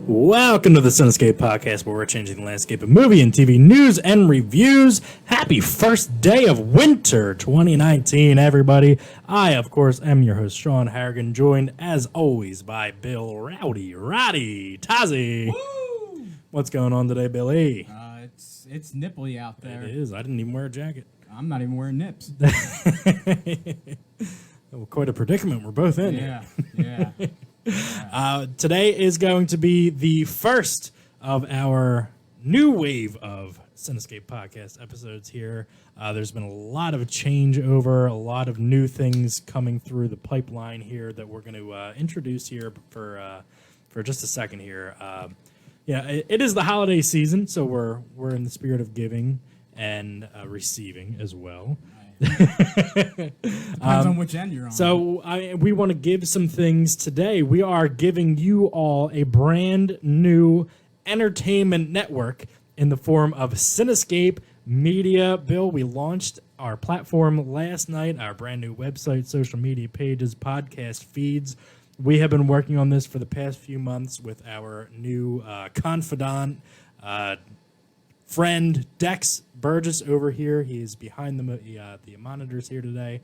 Welcome to the Cinescape podcast, where we're changing the landscape of movie and TV news and reviews. Happy first day of winter 2019, everybody. I, of course, am your host, Sean Harrigan, joined, as always, by Bill Rowdy Roddy Tazzy. Woo! What's going on today, Billy? It's nipply out there. It is. I didn't even wear a jacket. I'm not even wearing nips. Well, quite a predicament we're both in. Yeah. Today is going to be the first of our new wave of Cinescape podcast episodes here. There's been a lot of changeover, a lot of new things coming through the pipeline here that we're going to introduce here for just a second here. It is the holiday season, so we're in the spirit of giving and receiving as well. Depends on which end you're on. So we want to give some things today. We are giving you all a brand new entertainment network in the form of Cinescape Media. Bill, we launched our platform last night, our brand new website, social media pages, podcast feeds. We have been working on this for the past few months with our new confidant, friend Dex Burgess over here. He's behind the monitors here today.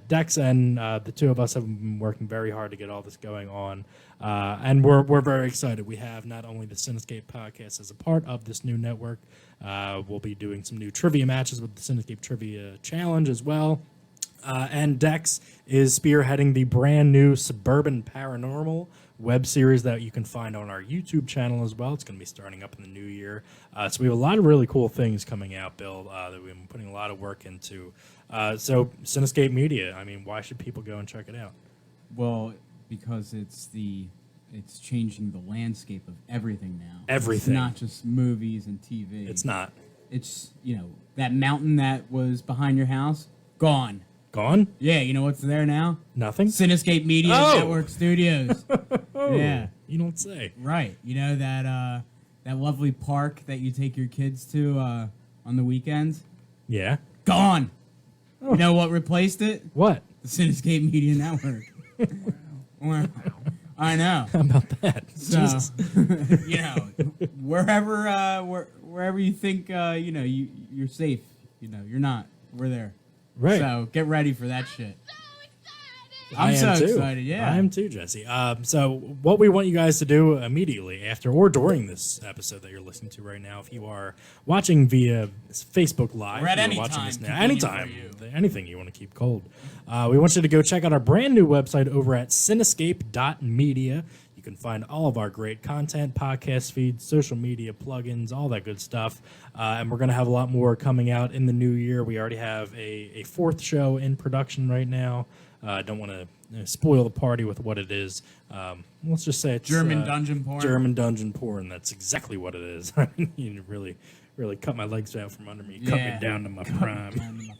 Dex and the two of us have been working very hard to get all this going on, and we're very excited. We have not only the Cinescape podcast as a part of this new network. We'll be doing some new trivia matches with the Cinescape Trivia Challenge as well. And Dex is spearheading the brand new Suburban Paranormal web series that you can find on our YouTube channel as well. It's going to be starting up in the new year. So we have a lot of really cool things coming out, Bill, that we've been putting a lot of work into. So Cinescape Media, I mean, why should people go and check it out? Well, because it's changing the landscape of everything now. Everything. It's not just movies and TV. It's not. It's, that mountain that was behind your house, gone. Gone? Yeah, you know what's there now? Nothing? Cinescape Media Network Studios. Yeah. You don't say. Right. You know that lovely park that you take your kids to on the weekends? Yeah. Gone. Oh. You know what replaced it? What? The Cinescape Media Network. Wow. I know. How about that? So, Jesus. wherever you think you're safe, you're not. We're there. Right. So get ready for that shit. I'm so too excited, yeah. I am too, Jesse. So what we want you guys to do immediately after or during this episode that you're listening to right now, if you are watching via Facebook Live, or at any watching time, this now, anytime, anything you want to keep cold, we want you to go check out our brand new website over at cinescape.media. You can find all of our great content, podcast feeds, social media plugins, all that good stuff. And we're going to have a lot more coming out in the new year. We already have a fourth show in production right now. I don't want to spoil the party with what it is. Let's just say it's German dungeon porn. German dungeon porn. That's exactly what it is. I mean, you really cut my legs out from under me. Cut me down to my prime.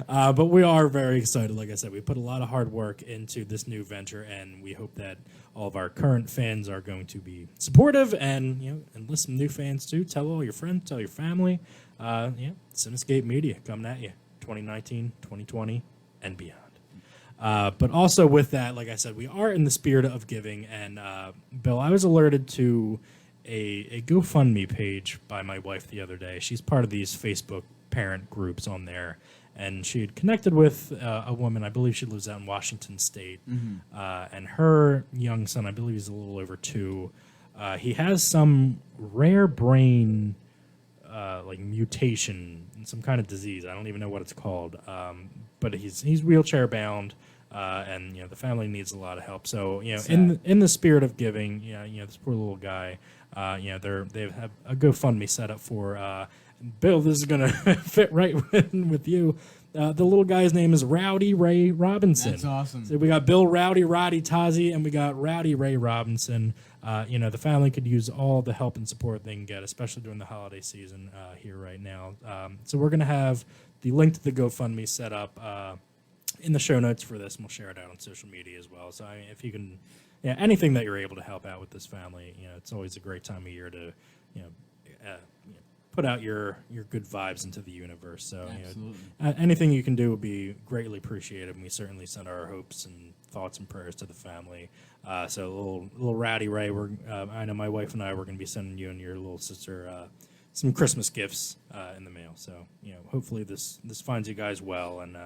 But we are very excited. Like I said, we put a lot of hard work into this new venture, and we hope that all of our current fans are going to be supportive and enlist some new fans too. Tell all your friends, tell your family. Cinescape Media coming at you 2019, 2020, and beyond. But also with that, like I said, we are in the spirit of giving. And Bill, I was alerted to a GoFundMe page by my wife the other day. She's part of these Facebook parent groups on there, and she had connected with a woman. I believe she lives out in Washington State, and her young son, I believe he's a little over 2. He has some rare brain mutation, some kind of disease. I don't even know what it's called, but he's wheelchair bound. And the family needs a lot of help. So in the spirit of giving, this poor little guy, they have a GoFundMe set up for Bill. This is gonna fit right with you. The little guy's name is Rowdy Ray Robinson. That's awesome. So we got Bill Rowdy Roddy Tazzy, and we got Rowdy Ray Robinson. The family could use all the help and support they can get, especially during the holiday season here right now. So we're gonna have the link to the GoFundMe set up in the show notes for this, and we'll share it out on social media as well. So if you can, anything that you're able to help out with this family, it's always a great time of year to, put out your good vibes into the universe. So anything you can do would be greatly appreciated, and we certainly send our hopes and thoughts and prayers to the family. So a little Rowdy Ray, I know my wife and I were going to be sending you and your little sister some Christmas gifts in the mail. So hopefully this finds you guys well, and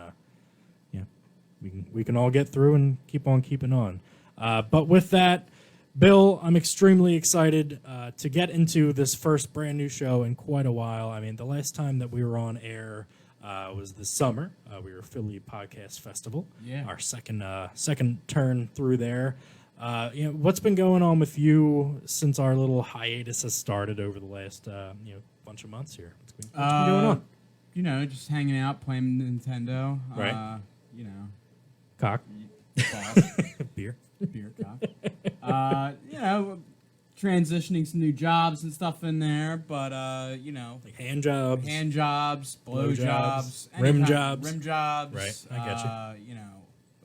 we can all get through and keep on keeping on. But with that, Bill, I'm extremely excited to get into this first brand new show in quite a while. I mean, the last time that we were on air was this summer. We were Philly Podcast Festival. Yeah. Our second turn through there. What's been going on with you since our little hiatus has started over the last bunch of months here? What's been going on? Just hanging out, playing Nintendo. Right. Cock. Beer. Beer cock. Transitioning some new jobs and stuff in there, but like hand jobs, blow jobs, rim jobs. Right, I got you.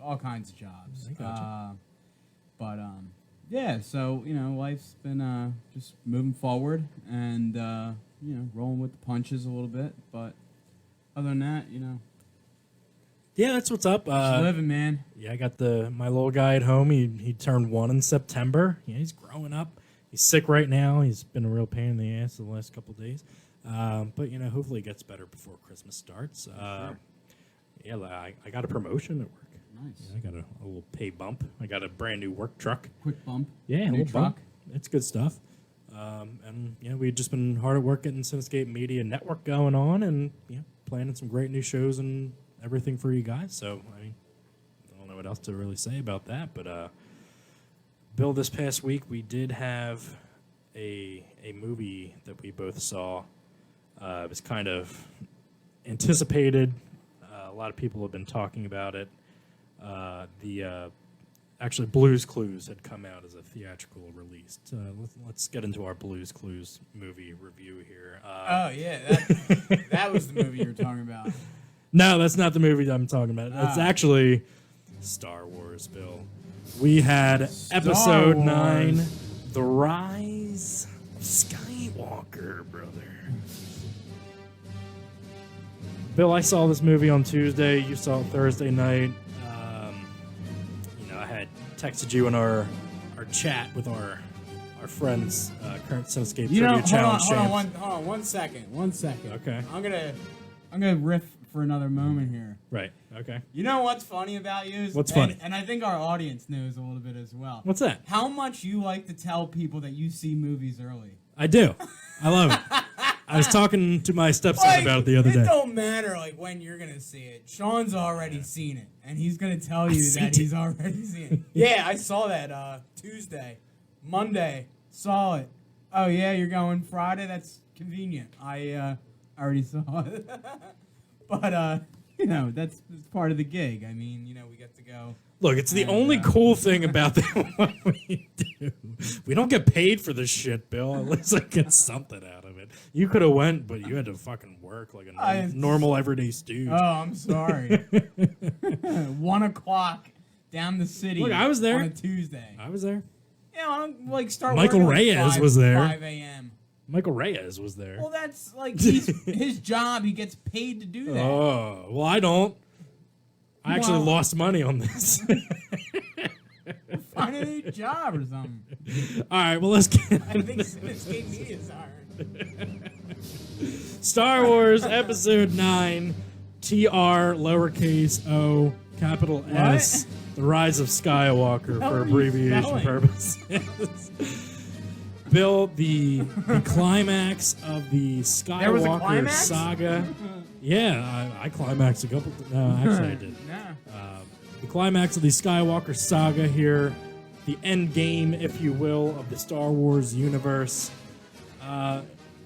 All kinds of jobs. I got you. So life's been just moving forward and rolling with the punches a little bit, but other than that, Yeah, that's what's up. Just living, man. Yeah, I got my little guy at home. He turned 1 in September. Yeah, he's growing up. He's sick right now. He's been a real pain in the ass the last couple of days. But hopefully it gets better before Christmas starts. Sure. Yeah, I got a promotion at work. Nice. Yeah, I got a little pay bump. I got a brand new work truck. Quick bump. Yeah, a new little truck. bump. It's good stuff. And we've just been hard at work getting Cinescape Media Network going on, and planning some great new shows and everything for you guys. So I don't know what else to really say about that, but Bill, this past week we did have a movie that we both saw. It was kind of anticipated. A lot of people have been talking about it. Actually, Blue's Clues had come out as a theatrical release. Let's get into our Blue's Clues movie review here. That was the movie you were talking about. No, that's not the movie I'm talking about. It's actually Star Wars, Bill. We had Episode 9, The Rise of Skywalker, brother. Bill, I saw this movie on Tuesday. You saw it Thursday night. I had texted you in our chat with our friends, current Cinescape Trivia Challenge. Hold on, 1 second. Okay. I'm gonna riff for another moment here. Right. Okay. You know what's funny about you? What's funny? And I think our audience knows a little bit as well. What's that? How much you like to tell people that you see movies early. I do. I love it. I was talking to my stepson about it the other day. It don't matter when you're gonna see it. Sean's already seen it, and he's gonna tell you that he's already seen it. Yeah, I saw that Tuesday, Monday. Saw it. Oh yeah, you're going Friday. That's convenient. I already saw it. But that's part of the gig. I mean, we get to go. Look, it's the only cool thing about what we do. We don't get paid for this shit, Bill. At least I get something out of it. You could have went, but you had to fucking work like a normal everyday stooge. Oh, I'm sorry. 1 o'clock down the city. Look, I was there on a Tuesday. I was there. Yeah, start. Michael Reyes was there. 5 a.m. Michael Reyes was there. Well, that's his job. He gets paid to do that. Oh, well, I don't. I actually lost money on this. Find a new job or something. All right, well, let's get. I think Cinescape Media's hiring. Star Wars Episode 9, TR lowercase o capital S, The Rise of Skywalker for abbreviation purposes. Bill, the climax of the Skywalker saga. Yeah, I climaxed a couple. No, actually I did. The climax of the Skywalker saga here, the end game, if you will, of the Star Wars universe.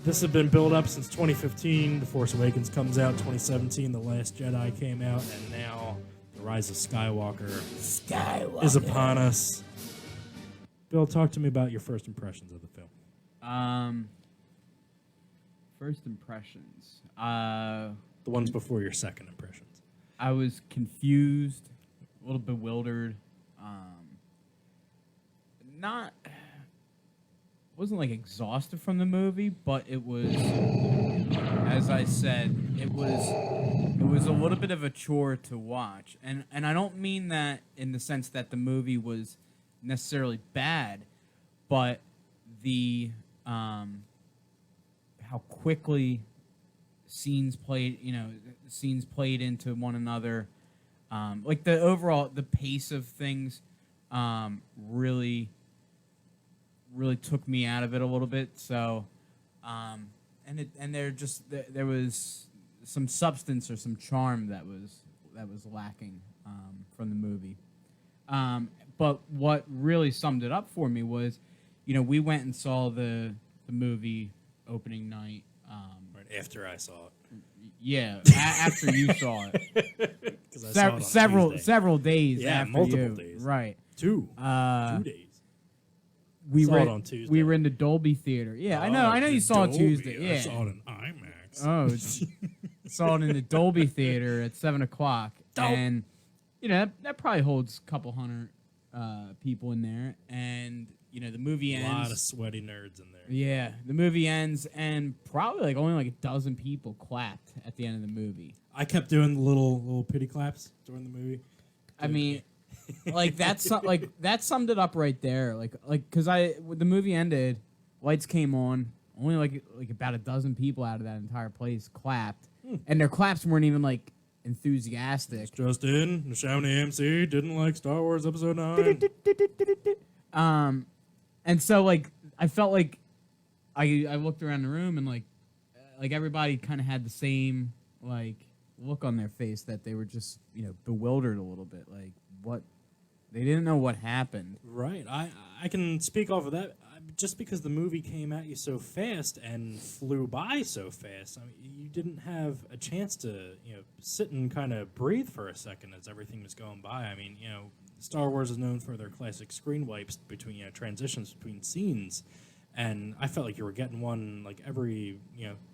This had been built up since 2015. The Force Awakens comes out 2017. The Last Jedi came out, and now The Rise of Skywalker is upon us. Bill, talk to me about your first impressions of the film. First impressions. The ones before your second impressions. I was confused, a little bewildered. Wasn't exhausted from the movie, but it was, as I said, it was a little bit of a chore to watch, and I don't mean that in the sense that the movie was necessarily bad, but the how quickly scenes played into one another, like the pace of things, really took me out of it a little bit. So, there was some substance or some charm that was lacking from the movie. But what really summed it up for me was, we went and saw the movie opening night. Right after I saw it. Yeah, after you saw it. Because I saw it on Tuesday. Several days. Yeah, after multiple you. days. Right. 2 days. We saw were it on Tuesday. We were in the Dolby Theater. Yeah, I know you saw it Tuesday. Yeah, I saw it in IMAX. Oh, saw it in the Dolby Theater at 7:00, and that probably holds a couple hundred people in there. And the movie ends. A lot of sweaty nerds in there. Yeah, the movie ends, and probably only a dozen people clapped at the end of the movie. I kept doing the little pity claps during the movie. I mean, that summed it up right there. Because when the movie ended, lights came on. Only like about a dozen people out of that entire place clapped, and their claps weren't even enthusiastic. Just in, the Shawnee AMC didn't like Star Wars Episode 9. And so I felt like I looked around the room and everybody kind of had the same look on their face, that they were just bewildered a little bit, what they didn't know what happened. Right. I can speak off of that. Just because the movie came at you so fast and flew by so fast, I mean, you didn't have a chance to sit and kind of breathe for a second as everything was going by. I mean, Star Wars is known for their classic screen wipes between transitions between scenes, and I felt like you were getting one every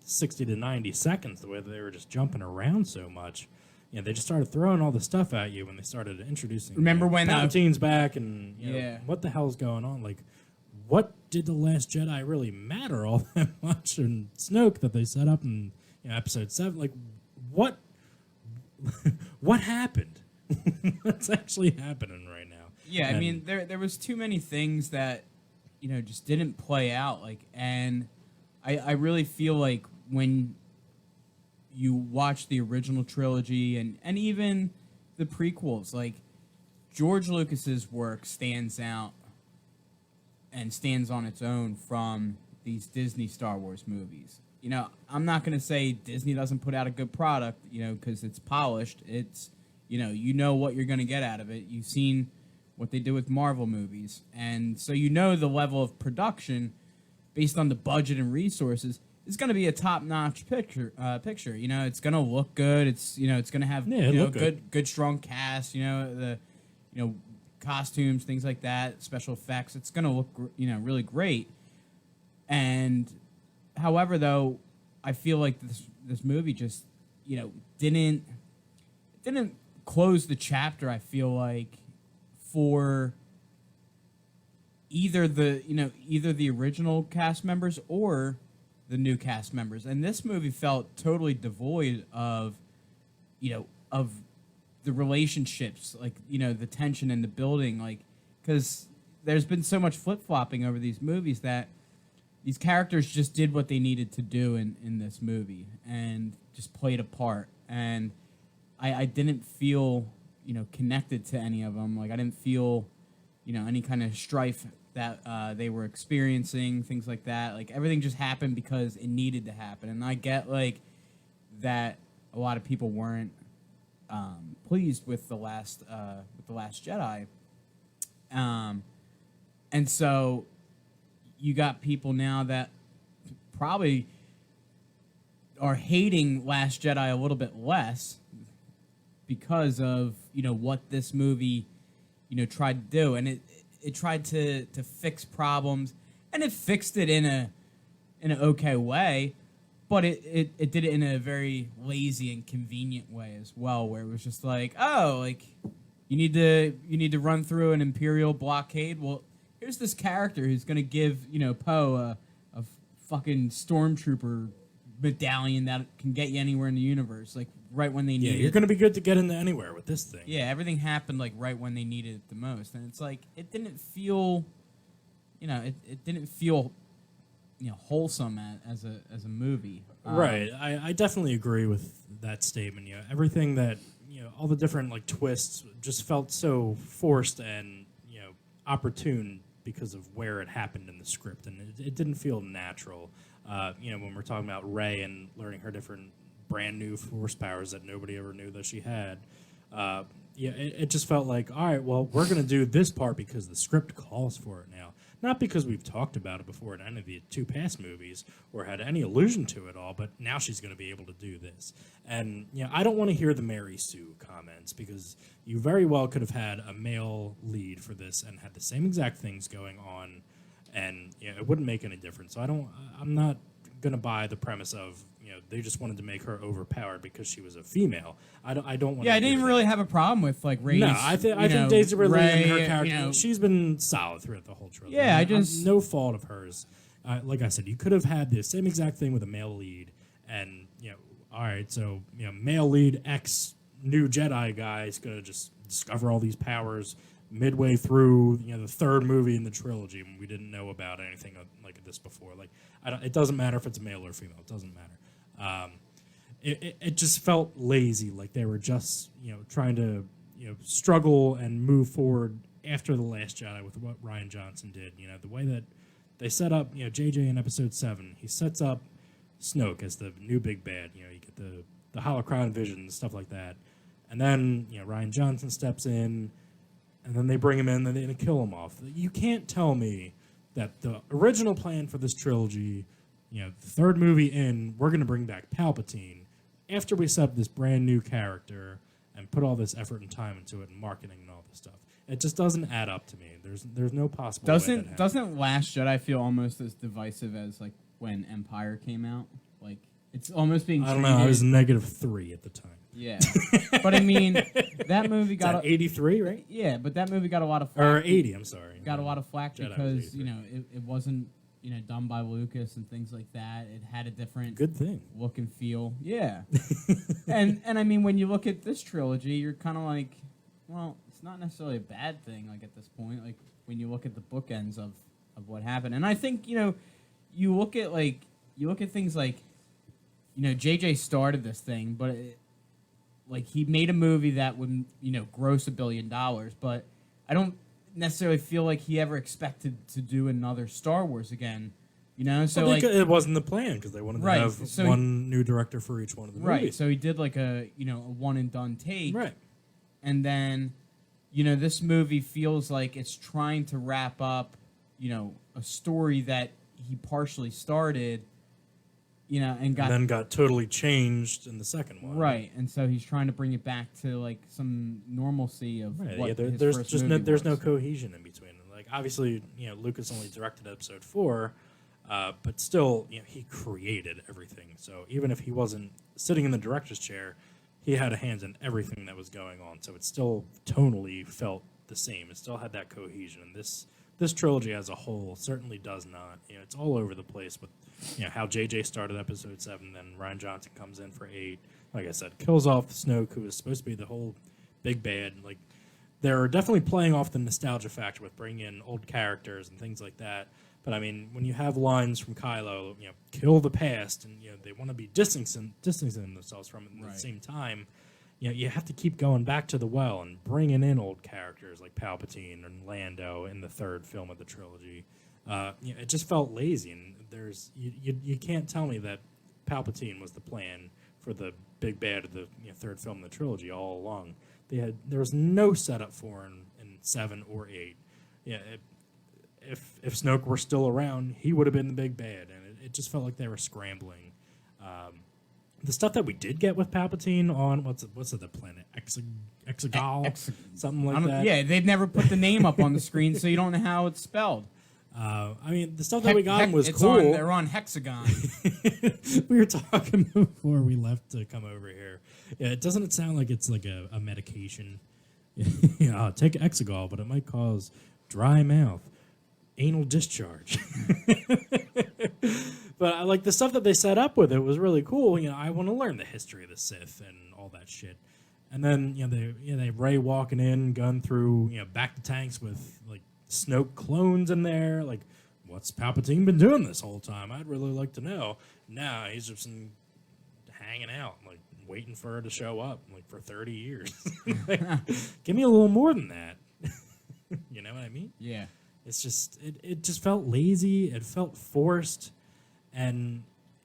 60 to 90 seconds, the way that they were just jumping around so much. They just started throwing all the stuff at you when they started introducing. Remember when Palpatine's back, and what the hell's going on? What did The Last Jedi really matter all that much? And Snoke that they set up in Episode 7, what happened? What's actually happening right now? Yeah, I mean, there was too many things that just didn't play out. And I really feel like when you watch the original trilogy and even the prequels, George Lucas's work stands out and stands on its own from these Disney Star Wars movies. I'm not going to say Disney doesn't put out a good product, because it's polished. It's, you what you're going to get out of it. You've seen what they do with Marvel movies. And so the level of production, based on the budget and resources, is going to be a top-notch picture. It's going to look good. It's, it's going to have good, strong cast, the costumes, things like that, special effects. It's going to look, really great. And, however, though, I feel like this movie just, didn't close the chapter. I feel like for either the original cast members or the new cast members. And this movie felt totally devoid of, of the relationships, the tension in the building, because there's been so much flip-flopping over these movies that these characters just did what they needed to do in this movie and just played a part. And I didn't feel, connected to any of them. I didn't feel, any kind of strife that they were experiencing, things like that. Everything just happened because it needed to happen. And I get, that a lot of people weren't pleased with the last Jedi, and so you got people now that probably are hating Last Jedi a little bit less because of what this movie tried to do, and it tried to fix problems, and it fixed it in an okay way. But it did it in a very lazy and convenient way as well, where it was just you need to run through an Imperial blockade. Well, here's this character who's gonna give Poe a fucking stormtrooper medallion that can get you anywhere in the universe. right when they Yeah, needed. you're going to be good to get into anywhere with this thing. Yeah, everything happened like right when they needed it the most, and it's like it didn't feel, it didn't feel, wholesome as a movie. Right. I definitely agree with that statement. Everything that, all the different like twists just felt so forced and, opportune because of where it happened in the script, and it didn't feel natural. When we're talking about Rey and learning her different brand new force powers that nobody ever knew that she had. It just felt like, all right, well, we're going to do this part because the script calls for it now. Not because we've talked about it before in any of the two past movies or had any allusion to it all, but now she's going to be able to do this. And, I don't want to hear the Mary Sue comments because you very well could have had a male lead for this and had the same exact things going on, and it wouldn't make any difference. So I'm not going to buy the premise of, they just wanted to make her overpowered because she was a female. I don't want. Yeah, I didn't really have a problem with like Rey's. No, I think Daisy Ridley and her character, she's been solid throughout the whole trilogy. Yeah, no fault of hers. Like I said, you could have had the same exact thing with a male lead, and all right, so male lead X new Jedi guy is gonna just discover all these powers midway through the third movie in the trilogy when we didn't know about anything like this before. Like, it doesn't matter if it's a male or female. It doesn't matter. It just felt lazy, like they were just trying to struggle and move forward after The Last Jedi with what Rian Johnson did. The way that they set up JJ in Episode 7, he sets up Snoke as the new big bad. You get the holocron vision and stuff like that, and then Rian Johnson steps in, and then they bring him in and they kill him off. You can't tell me that the original plan for this trilogy, the third movie in, we're going to bring back Palpatine after we set up this brand new character and put all this effort and time into it and marketing and all this stuff. It just doesn't add up to me. There's no possible way that doesn't Last Jedi feel almost as divisive as like when Empire came out? Like it's almost being treated. I don't know. I was -3 at the time. Yeah, but I mean that movie got 83, right? Yeah, but that movie got a lot of flack. Or 80. I'm sorry. Got a lot of flack Jedi because it wasn't done by Lucas and things like that. It had a different good thing look and feel. Yeah, and I mean when you look at this trilogy, you're kind of like, well, it's not necessarily a bad thing. Like at this point, like when you look at the bookends of what happened, and I think you look at things like JJ started this thing, but like he made a movie that would gross $1 billion, but I don't necessarily feel like he ever expected to do another Star Wars again. So well, it wasn't the plan because they wanted to have one new director for each one of the movies. Right. So he did like a one and done take. Right. And then this movie feels like it's trying to wrap up a story that he partially started. And then got totally changed in the second one. Right, and so he's trying to bring it back to like some normalcy of what there's no cohesion in between. Like obviously, Lucas only directed Episode 4, but still, he created everything. So even if he wasn't sitting in the director's chair, he had a hand in everything that was going on. So it still tonally felt the same. It still had that cohesion. And this trilogy as a whole certainly does not. It's all over the place with how JJ started Episode 7, then Rian Johnson comes in for 8. Like I said, kills off Snoke, who was supposed to be the whole big bad. Like they're definitely playing off the nostalgia factor with bringing in old characters and things like that. But I mean, when you have lines from Kylo, kill the past, and they want to be distancing themselves from it at the same time. You have to keep going back to the well and bringing in old characters like Palpatine and Lando in the third film of the trilogy. It just felt lazy, and you can't tell me that Palpatine was the plan for the big bad of the third film of the trilogy all along. There was no setup for him in 7 or 8. If Snoke were still around, he would have been the big bad, and it just felt like they were scrambling. The stuff that we did get with Palpatine on what's it the planet Exegol, something like that. Yeah, they've never put the name up on the screen, so you don't know how it's spelled. I mean, the stuff that we got was cool. They're on Hexagon. We were talking before we left to come over here. Yeah, doesn't it sound like it's like a medication? Take Exegol, but it might cause dry mouth, anal discharge. But I like the stuff that they set up with it was really cool. You know, I want to learn the history of the Sith and all that shit. And then they Rey walking in, gun through back to tanks with like Snoke clones in there. Like, what's Palpatine been doing this whole time? I'd really like to know. Nah, he's just hanging out, like waiting for her to show up, like for 30 years. Like, give me a little more than that. You know what I mean? Yeah. It's just it just felt lazy. It felt forced. And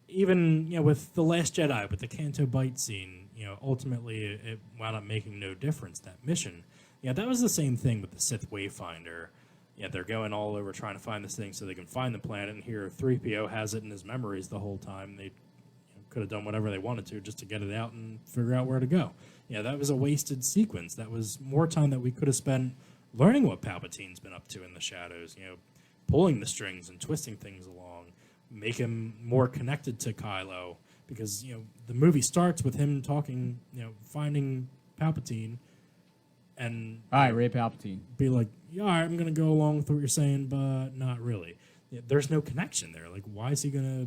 even with The Last Jedi, with the Canto Bight scene, ultimately it wound up making no difference. That mission, that was the same thing with the Sith Wayfinder. Yeah, they're going all over trying to find this thing so they can find the planet. And here 3PO has it in his memories the whole time. They could have done whatever they wanted to just to get it out and figure out where to go. Yeah, that was a wasted sequence. That was more time that we could have spent learning what Palpatine's been up to in the shadows. Pulling the strings and twisting things along. Make him more connected to Kylo, because the movie starts with him talking, finding Palpatine, and all right, Ray Palpatine, be like, yeah, all right, I'm gonna go along with what you're saying, but not really. There's no connection there. Like, why is he gonna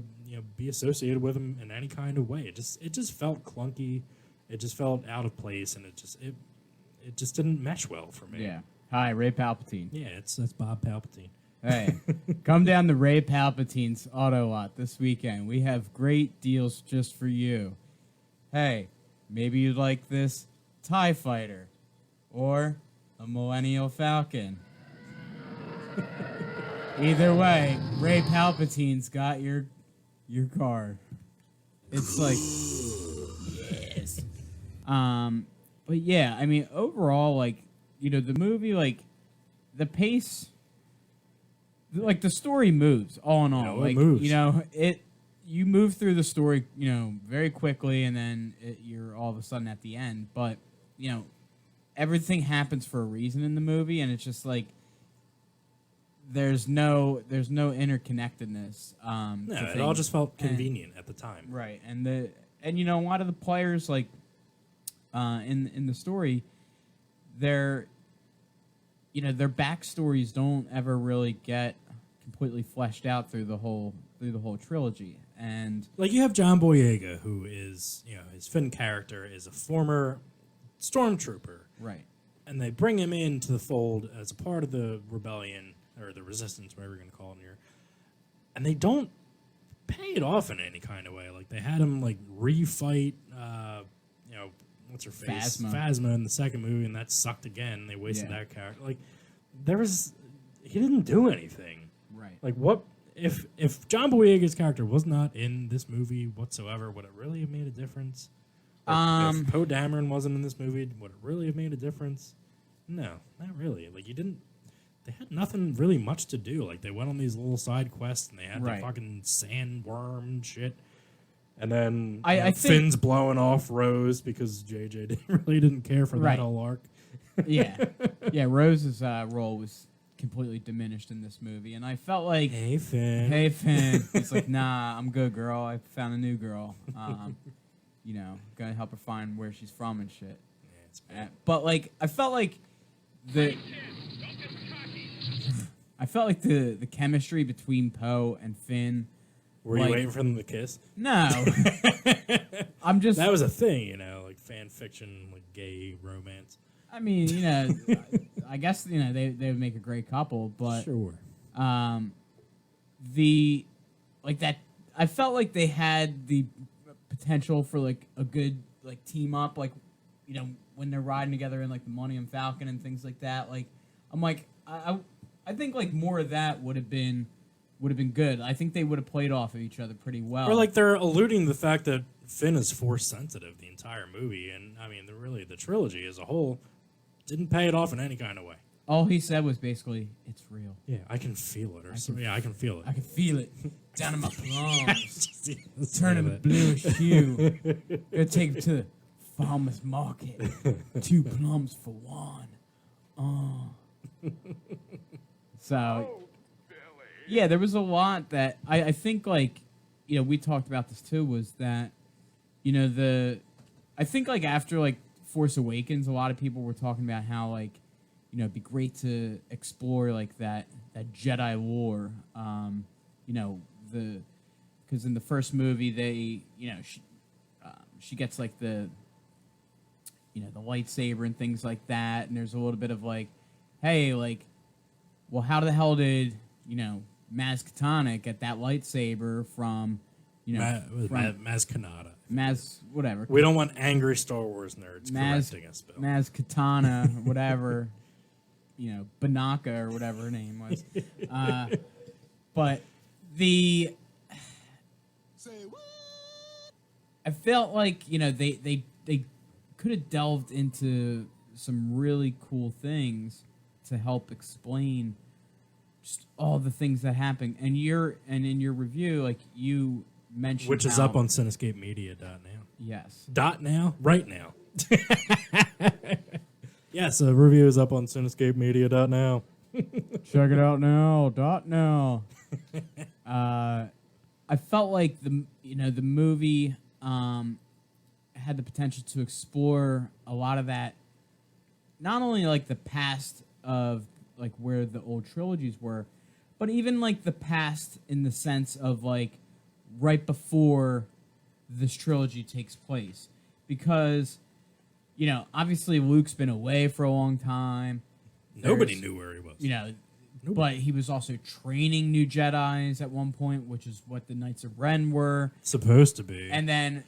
be associated with him in any kind of way? It just felt clunky. It just felt out of place, and it just didn't mesh well for me. Yeah. Hi, Ray Palpatine. Yeah, that's Bob Palpatine. Hey, come down to Ray Palpatine's Auto Lot this weekend. We have great deals just for you. Hey, maybe you'd like this TIE Fighter or a Millennial Falcon. Either way, Ray Palpatine's got your car. It's like, yes. But yeah, I mean, overall, like, the movie, like, the pace... Like, the story moves, all in all. It like, moves. You move through the story, very quickly, and then you're all of a sudden at the end. But, everything happens for a reason in the movie, and it's just like there's no interconnectedness. No, it all just felt convenient at the time. Right, and a lot of the players, like, in the story, their backstories don't ever really get completely fleshed out through the whole trilogy. And like, you have John Boyega, who is, his Finn character is a former stormtrooper. Right. And they bring him into the fold as a part of the rebellion, or the resistance, whatever you're going to call it here. And they don't pay it off in any kind of way. Like, they had him, like, refight, what's her face? Phasma in the second movie, and that sucked again. They wasted that character. Like, he didn't do anything. Right. Like, what if John Boyega's character was not in this movie whatsoever, would it really have made a difference? If Poe Dameron wasn't in this movie, would it really have made a difference? No, not really. Like, they had nothing really much to do. Like, they went on these little side quests, and they had the fucking sandworm shit. And then I think Finn's blowing off Rose because JJ really didn't care for that whole arc. Yeah. Rose's role was completely diminished in this movie, and I felt like, hey Finn. He's like, nah, I'm good, girl. I found a new girl. Gonna help her find where she's from and shit. Yeah, it's bad. But like, I felt like the chemistry between Poe and Finn. Were you waiting for them to kiss? No. I'm just... That was a thing, like fan fiction, like gay romance. I mean, I guess, they would make a great couple, but... Sure. I felt like they had the potential for, like, a good, like, team up, like, when they're riding together in, like, the Millennium Falcon and things like that. Like, I'm like, I think, like, more of that would have been good. I think they would have played off of each other pretty well. Or like, they're alluding to the fact that Finn is force sensitive the entire movie, and I mean, the trilogy as a whole didn't pay it off in any kind of way. All he said was basically, "It's real." Yeah, I can feel it, I can feel it. I can feel it down in my plums, turning a bluish hue. Gonna take him to the farmer's market. 2 plums for 1. Oh. So. Yeah, there was a lot that I think, like, we talked about this too, was that, I think, like, after, like, Force Awakens, a lot of people were talking about how, like, it'd be great to explore, like, that Jedi lore, because in the first movie they, she gets like the lightsaber and things like that, and there's a little bit of like, hey, like, well, how the hell did Maz Kanata get that lightsaber from Maz Kanata. Maz whatever. We don't want angry Star Wars nerds correcting us, Bill. Maz Katana, whatever, Banaka or whatever her name was. But I felt like they could have delved into some really cool things to help explain just all the things that happen. And in your review, like you mentioned, which is up on CinescapeMedia.now. Yes. .now? Right now. Yes, a review is up on CinescapeMedia.now. Check it out now. .now. I felt like the movie had the potential to explore a lot of that, not only like the past of like where the old trilogies were, but even like the past in the sense of like right before this trilogy takes place, because obviously Luke's been away for a long time. Nobody knew where he was. But he was also training new Jedis at one point, which is what the Knights of Ren were supposed to be. And then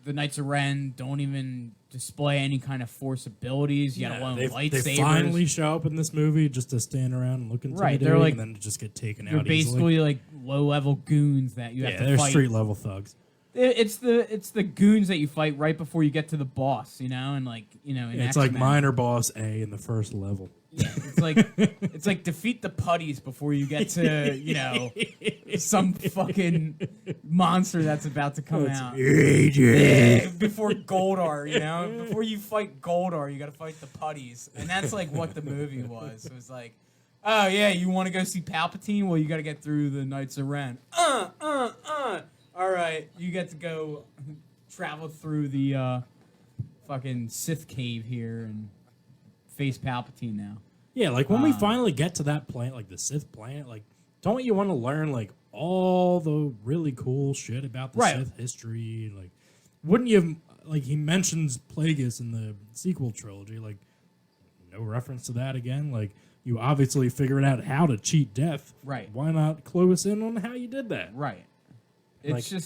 the Knights of Ren don't even display any kind of Force abilities, yet alone lightsabers. They finally show up in this movie just to stand around and look intimidating, they're like, and then just get taken they're out. Basically easily. like low-level goons that you have to fight. Yeah, they're street-level thugs. It's the goons that you fight right before you get to the boss, and like in it's X-Men. like minor boss A in the first level. Yeah, it's like defeat the putties before you get to some fucking monster that's about to come out. Before Goldar, before you fight Goldar, you got to fight the putties, and that's like what the movie was. It was like, oh yeah, you want to go see Palpatine? Well, you got to get through the Knights of Ren. All right, you get to go travel through the fucking Sith cave here and face Palpatine now. Yeah, like when we finally get to that planet, like the Sith planet, like don't you want to learn like all the really cool shit about the Sith history? Like, wouldn't you? Like he mentions Plagueis in the sequel trilogy, like no reference to that again. Like you obviously figured out how to cheat death, right? Why not clue us in on how you did that? Right. It's like,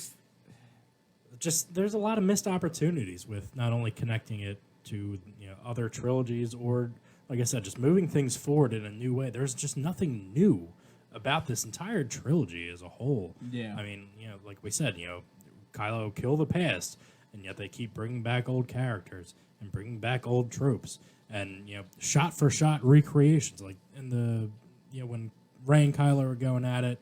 just there's a lot of missed opportunities with not only connecting it to other trilogies or, like I said, just moving things forward in a new way. There's just nothing new about this entire trilogy as a whole. Yeah. I mean, like we said, Kylo killed the past, and yet they keep bringing back old characters and bringing back old tropes and shot for shot recreations, like in the when Rey and Kylo are going at it.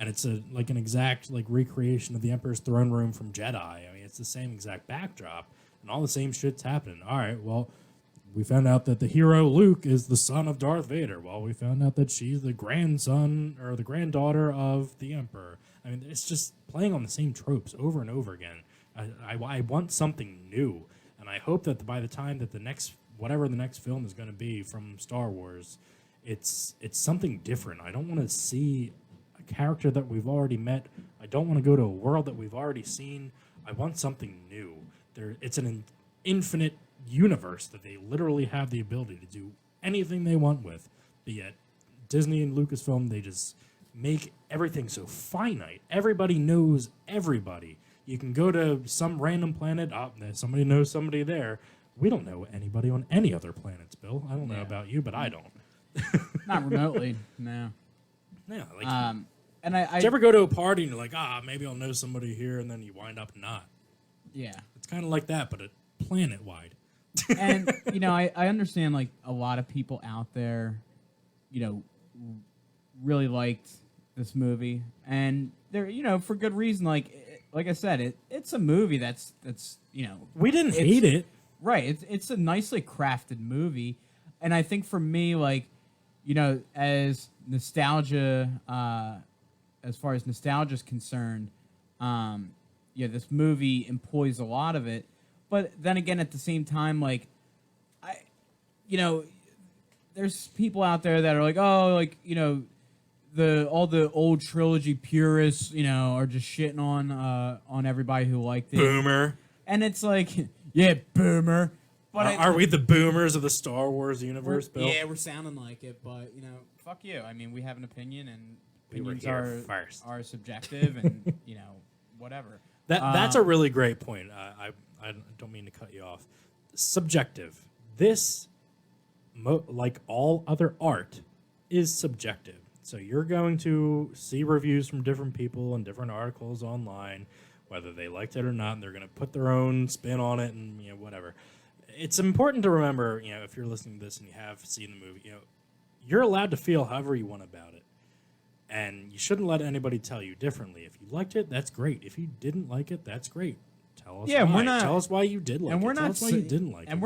And it's an exact recreation of the Emperor's throne room from Jedi. I mean, it's the same exact backdrop, and all the same shit's happening. All right, well, we found out that the hero Luke is the son of Darth Vader. Well, we found out that she's the grandson or the granddaughter of the Emperor. I mean, it's just playing on the same tropes over and over again. I want something new, and I hope that by the time that whatever the next film is going to be from Star Wars, it's something different. I don't want to see character that we've already met. I don't want to go to a world that we've already seen. I want something new. It's an infinite universe that they literally have the ability to do anything they want with. But yet, Disney and Lucasfilm, they just make everything so finite. Everybody knows everybody. You can go to some random planet. Oh, somebody knows somebody there. We don't know anybody on any other planets, Bill. I don't know about you, but I don't. Not remotely, no. Yeah, and did you ever go to a party and you're like, maybe I'll know somebody here, and then you wind up not? Yeah. It's kind of like that, but planet-wide. And, I understand, like, a lot of people out there, really liked this movie. And they're, for good reason. Like I said, it's a movie that's we didn't hate it. Right. It's a nicely crafted movie. And I think for me, like, as nostalgia, as far as nostalgia is concerned, this movie employs a lot of it. But then again, at the same time, like, there's people out there that are like, all the old trilogy purists, are just shitting on everybody who liked it. Boomer. And it's like, yeah, boomer. But are we the boomers of the Star Wars universe, Bill? Yeah, we're sounding like it, but fuck you. I mean, we have an opinion, and opinions are subjective, and whatever. That's a really great point. I don't mean to cut you off. Subjective. This, like all other art, is subjective. So you're going to see reviews from different people and different articles online, whether they liked it or not, and they're going to put their own spin on it and whatever. It's important to remember, if you're listening to this and you have seen the movie, you're allowed to feel however you want about it. And you shouldn't let anybody tell you differently. If you liked it, that's great. If you didn't like it, that's great. Tell us why. Tell us why you did like it. Tell us why you didn't like it.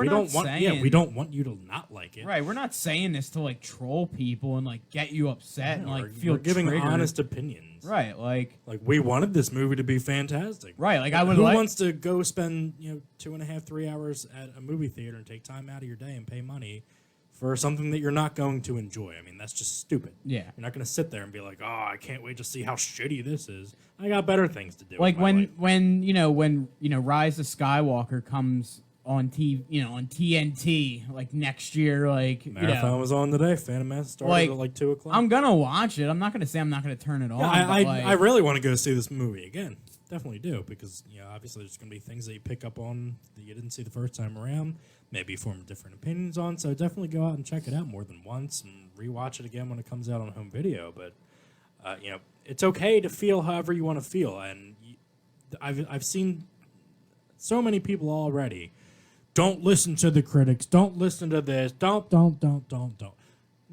We don't want you to not like it. Right. We're not saying this to troll people and get you upset and feel we're giving triggered. honest opinions. Right. Like we wanted this movie to be fantastic. Right. Like I would. Who wants to go spend 2.5, 3 hours at a movie theater and take time out of your day and pay money for something that you're not going to enjoy? I mean, that's just stupid. Yeah. You're not going to sit there and be like, oh, I can't wait to see how shitty this is. I got better things to do. Like when Rise of Skywalker comes on TV, on TNT, next year, Marathon was on today. Phantom Menace started at 2 o'clock. I'm going to watch it. I'm not going to say I'm not going to turn it on. I really want to go see this movie again. Definitely do, because obviously there's going to be things that you pick up on that you didn't see the first time around. Maybe form different opinions on. So definitely go out and check it out more than once and rewatch it again when it comes out on home video. But it's okay to feel however you want to feel. And I've seen so many people already. Don't listen to the critics. Don't listen to this. Don't.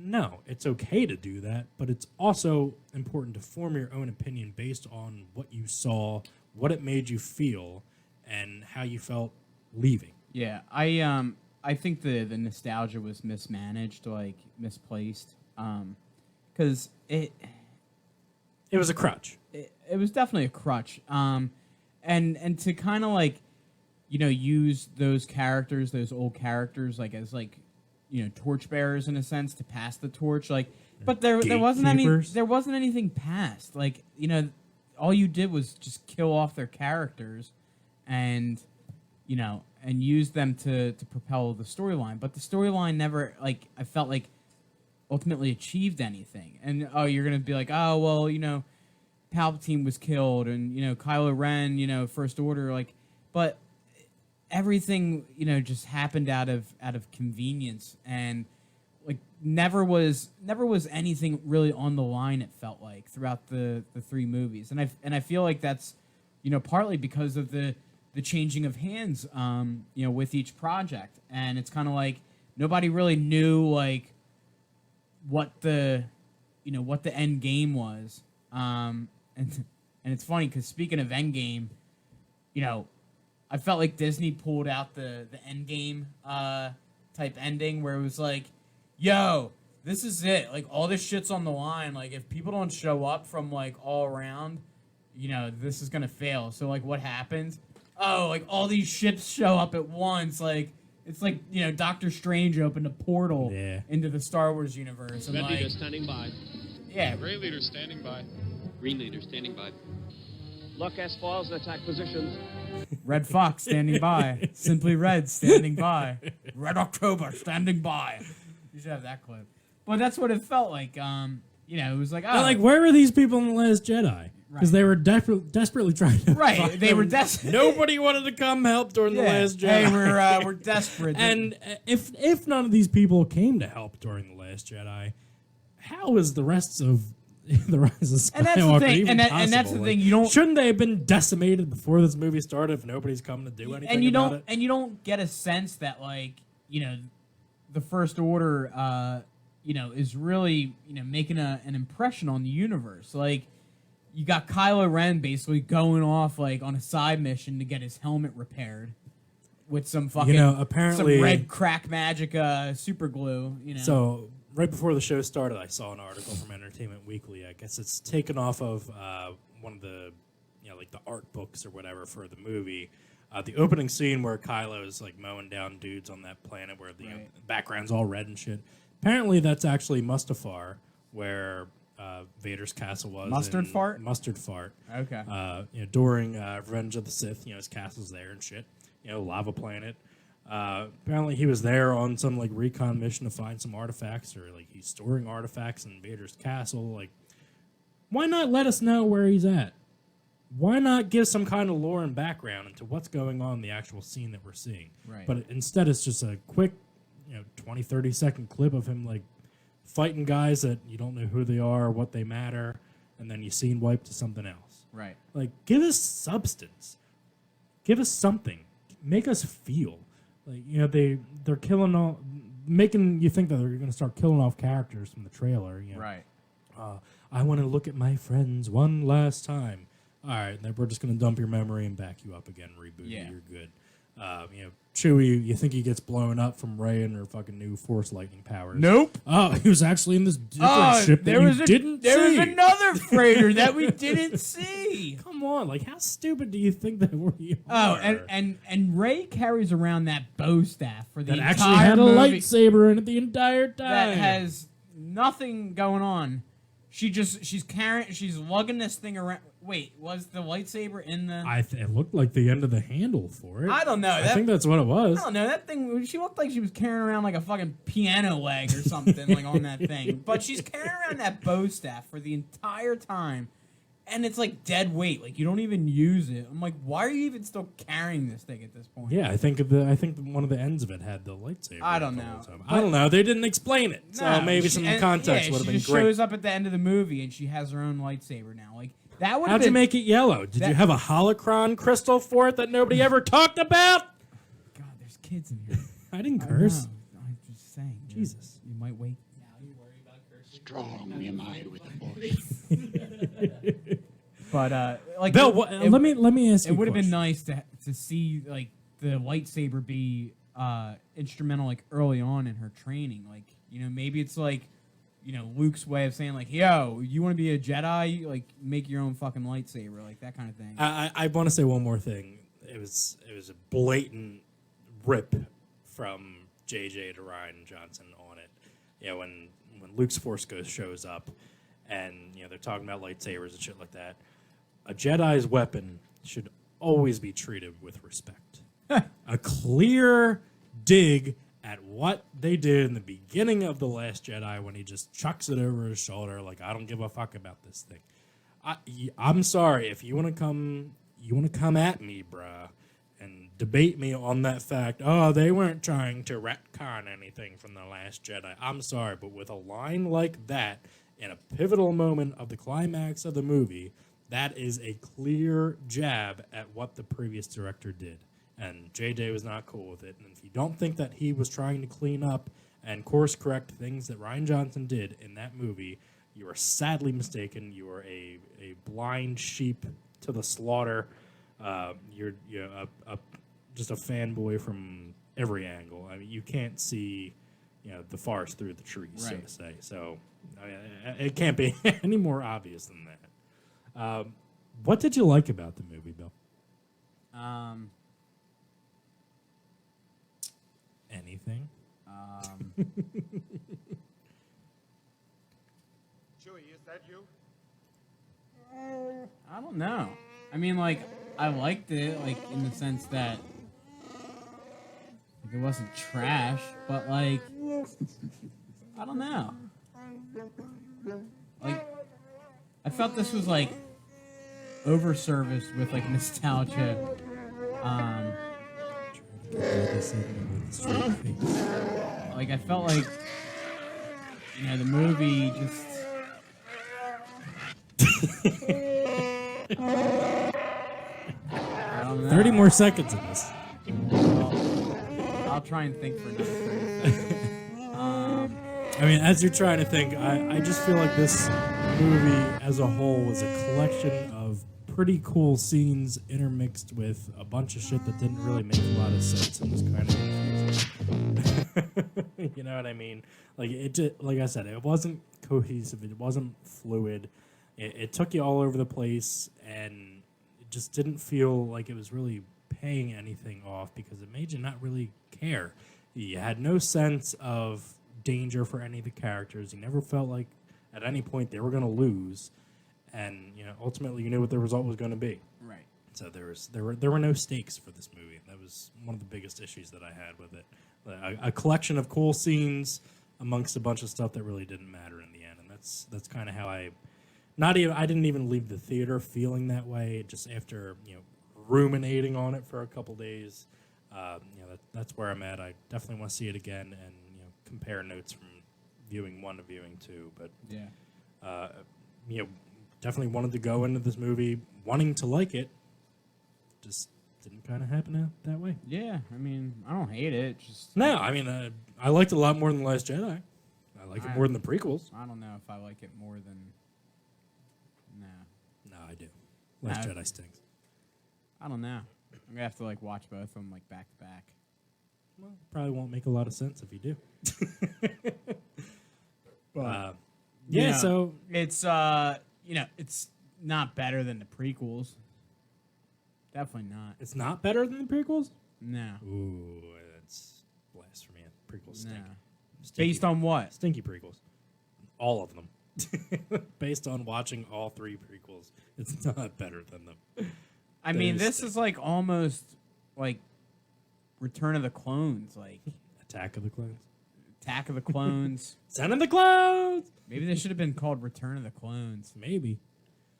No, it's okay to do that, but it's also important to form your own opinion based on what you saw, what it made you feel, and how you felt leaving. Yeah, I think the nostalgia was mismanaged, misplaced, because it was a crutch. It was definitely a crutch, and to kind of use those characters, those old characters, as torchbearers in a sense to pass the torch, but there wasn't anything passed. All you did was just kill off their characters, and use them to propel the storyline. But the storyline never, I felt ultimately achieved anything. And you're gonna be like, oh well, Palpatine was killed, and Kylo Ren, First Order, but everything just happened out of convenience, and never was anything really on the line, it felt like, throughout the three movies. And I feel like that's partly because of the changing of hands with each project. And it's kind of nobody really knew what the end game was. And it's funny because speaking of end game, I felt like Disney pulled out the end game type ending where it was yo, this is it. All this shit's on the line. If people don't show up from all around, this is gonna fail. So what happens? Oh, all these ships show up at once. It's Doctor Strange opened a portal into the Star Wars universe. And Red leader standing by. Yeah. Gray leader standing by. Green leader standing by. Lock S files and attack positions. Red Fox standing by. Simply Red standing by. Red October standing by. You should have that clip. But that's what it felt like. It was where were these people in The Last Jedi? Because they were desperately trying to Right, they were desperate. Nobody wanted to come help during The Last Jedi. Hey, we're desperate. And if none of these people came to help during The Last Jedi, how is the rest of the Rise of Skywalker even possible? And that's the thing. You don't. Shouldn't they have been decimated before this movie started if nobody's coming to do anything about it? And you don't get a sense that the First Order is really making an impression on the universe. You got Kylo Ren basically going off on a side mission to get his helmet repaired with some fucking apparently some red crack magic super glue. So right before the show started, I saw an article from Entertainment Weekly. I guess it's taken off of one of the the art books or whatever for the movie. The opening scene where Kylo is mowing down dudes on that planet where the background's all red and shit. Apparently that's actually Mustafar, where Vader's castle was. Mustard in Fart? Mustard Fart. Okay. During Revenge of the Sith, his castle's there and shit. Lava planet. Apparently he was there on some like recon mission to find some artifacts, or like he's storing artifacts in Vader's castle. Like, why not let us know where he's at? Why not give some kind of lore and background into what's going on in the actual scene that we're seeing? Right. But instead it's just a quick, 20, 30-second clip of him like fighting guys that you don't know who they are or what they matter, and then you scene wipe to something else. Right. Like, give us substance. Give us something. Make us feel. Like, they're killing all, making you think that they're going to start killing off characters from the trailer. Right. I want to look at my friends one last time. All right, then we're just going to dump your memory and back you up again, reboot you, you're good. Chewie, you think he gets blown up from Rey and her fucking new Force lightning powers? Nope. Oh, he was actually in this different ship that you didn't see. There was another freighter that we didn't see. Come on, like, how stupid do you think that we Oh, are? and Rey carries around that bow staff for the that entire actually had a movie lightsaber in it the entire time. that has nothing going on. She's lugging this thing around. Wait, was the lightsaber in the? It looked like the end of the handle for it. I don't know. I think that's what it was. I don't know. That thing, she looked like she was carrying around like a fucking piano leg or something like on that thing. But she's carrying around that bow staff for the entire time. And it's like dead weight. Like, you don't even use it. I'm like, why are you even still carrying this thing at this point? Yeah, I think one of the ends of it had the lightsaber. I don't know. I don't know. They didn't explain it. So maybe some context would have been She just great. shows up at the end of the movie and she has her own lightsaber now. Like, that would How'd you make it yellow? Did you have a holocron crystal for it that nobody ever talked about? God, there's kids in here. I didn't curse. I'm just saying. Jesus. You might wake. Now you worry about cursing. Strong am I with the Force. But like, Bill, let me ask you. It would have been nice. nice to see like the lightsaber be instrumental like early on in her training. Like, maybe it's like, Luke's way of saying like, yo, you want to be a Jedi? Like, make your own fucking lightsaber, like that kind of thing. I want to say one more thing. It was a blatant rip from JJ to Rian Johnson on it. When Luke's Force Ghost shows up, and they're talking about lightsabers and shit like that. A Jedi's weapon should always be treated with respect. A clear dig at what they did in the beginning of The Last Jedi when he just chucks it over his shoulder like, I don't give a fuck about this thing. I'm sorry, if you want to come at me, bruh, and debate me on that fact, they weren't trying to retcon anything from The Last Jedi. I'm sorry, but with a line like that in a pivotal moment of the climax of the movie, that is a clear jab at what the previous director did. And JJ was not cool with it. And if you don't think that he was trying to clean up and course correct things that Rian Johnson did in that movie, you are sadly mistaken. You are a blind sheep to the slaughter. You're just a fanboy from every angle. I mean, you can't see the forest through the trees, so to say. So it can't be any more obvious than that. What did you like about the movie, Bill? Anything? Chewie, is that you? I don't know. I mean, like, I liked it, like, in the sense that like, it wasn't trash, but, like, I don't know. Like, I felt this was, like, over-serviced with, like, nostalgia. Like, I felt like, the movie just... I don't know. 30 more seconds of this. I'll try and think for another 30 seconds. I mean, as you're trying to think, I just feel like this movie as a whole was a collection of pretty cool scenes intermixed with a bunch of shit that didn't really make a lot of sense and was kind of confusing. You know what I mean? Like, like I said, it wasn't cohesive. It wasn't fluid. It took you all over the place, and it just didn't feel like it was really paying anything off because it made you not really care. You had no sense of danger for any of the characters. You never felt like at any point they were going to lose, and ultimately you knew what the result was going to be. Right. So there were no stakes for this movie. That was one of the biggest issues that I had with it. A collection of cool scenes amongst a bunch of stuff that really didn't matter in the end, and that's kind of how I didn't even leave the theater feeling that way. Just after ruminating on it for a couple days, that's where I'm at. I definitely want to see it again and compare notes from viewing 1 to viewing 2. But definitely wanted to go into this movie wanting to like it. Just didn't kind of happen out that way. Yeah, I mean, I don't hate it. Just No, I mean, I liked it a lot more than The Last Jedi. I like it more than the prequels. I don't know if I like it more than. No, I do. Last Jedi stinks. I don't know. I'm gonna have to watch both of them back to back. Well, probably won't make a lot of sense if you do. But so it's it's not better than the prequels. Definitely not. it's not better than the prequels? No. Ooh, that's blasphemy. Prequels stink. No. Stinky, Based on what? stinky prequels. All of them. Based on watching all 3 prequels, it's not better than them. I mean, this is almost like Return of the Clones, Attack of the Clones. Attack of the Clones. Son of the Clones! Maybe this should have been called Return of the Clones. Maybe.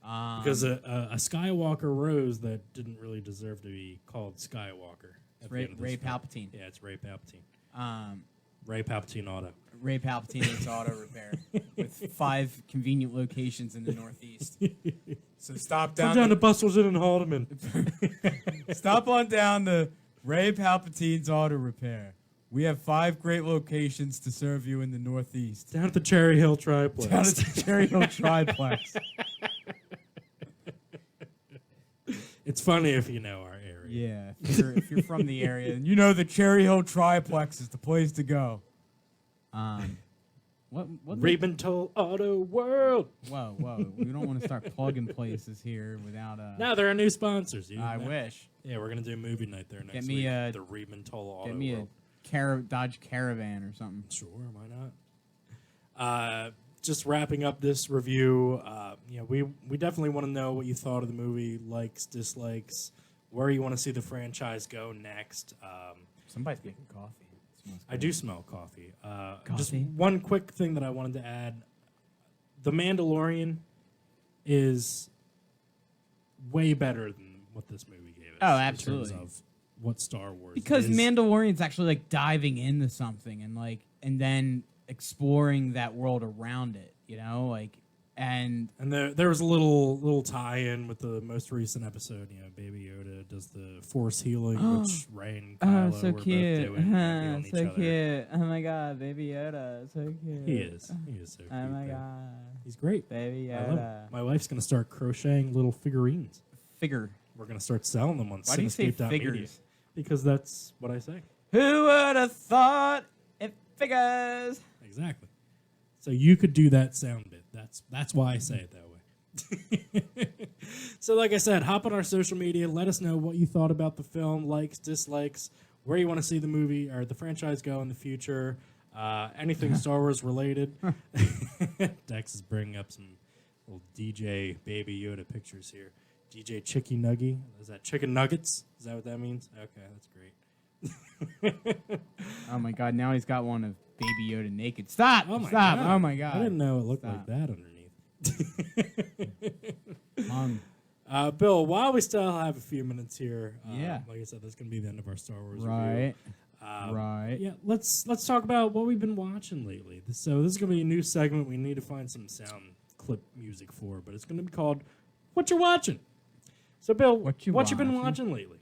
Because a Skywalker rose that didn't really deserve to be called Skywalker. Ray Palpatine. Yeah, it's Ray Palpatine. Ray Palpatine Auto. Ray Palpatine's auto repair with 5 convenient locations in the Northeast. So stop Come down to Bustleton and Haldeman. Stop on down to Ray Palpatine's auto repair. We have 5 great locations to serve you in the Northeast. Down at the Cherry Hill Triplex. Down at the Cherry Hill Triplex. It's funny if you know our area. Yeah, if you're from the area, and the Cherry Hill Triplex is the place to go. What? Rebentol Auto World. Whoa! We don't want to start plugging places here without No, there are new sponsors. I wish. Yeah, we're gonna do a movie night there next Get me week. a The Rebentol Auto Get me World. a Dodge Caravan or something. Sure, why not? Just wrapping up this review. We definitely want to know what you thought of the movie, likes, dislikes, where you want to see the franchise go next. Somebody's making coffee. I do smell coffee. Just Coffee? one quick thing that I wanted to add. The Mandalorian is way better than what this movie gave us. Oh, in absolutely. terms of what Star Wars Because is. Mandalorian's actually diving into something and then exploring that world around it, and there was a little tie-in with the most recent episode. Baby Yoda does the Force healing, which Rey and Kylo so were cute. both doing, healing each So other. cute. Oh my god, Baby Yoda, so cute. He is so cute. Oh my though. god, He's great. Baby I love him. Yoda. My wife's gonna start crocheting little figurines. Figure. We're gonna start selling them on Why do you say Cinescape Media. figures? Because that's what I say. Who would have thought it figures? Exactly. So you could do that sound bit. That's why I say it that way. So like I said, hop on our social media. Let us know what you thought about the film, likes, dislikes, where you want to see the movie or the franchise go in the future, anything Star Wars related. Dex is bringing up some little DJ Baby Yoda pictures here. DJ Chicky Nuggy. Is that chicken nuggets? Is that what that means? Okay, that's great. Oh my god, now he's got one of Baby Yoda naked. Stop! Oh my Stop! God. Oh my god. I didn't know it looked Stop. like that underneath. Hung. Bill, while we still have a few minutes here, Yeah. like I said, that's going to be the end of our Star Wars Right. review. Right. Yeah, let's talk about what we've been watching lately. So this is going to be a new segment we need to find some sound clip music for, but it's going to be called What You're Watching. So, Bill, what you been watching lately?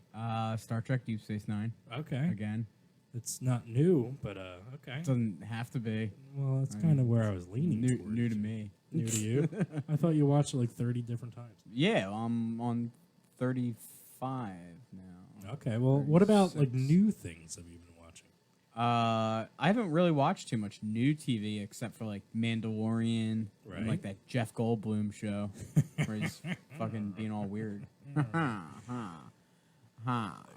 Star Trek Deep Space Nine. Okay. Again. It's not new, but okay. Doesn't have to be. Well, that's kind of where I was leaning towards. New to me. New to you? I thought you watched it like 30 different times. Yeah, I'm on 35 now. Okay, well, what about like 36. new things have you been watching? I haven't really watched too much new TV except for like Mandalorian Right. and like that Jeff Goldblum show where he's fucking being all weird.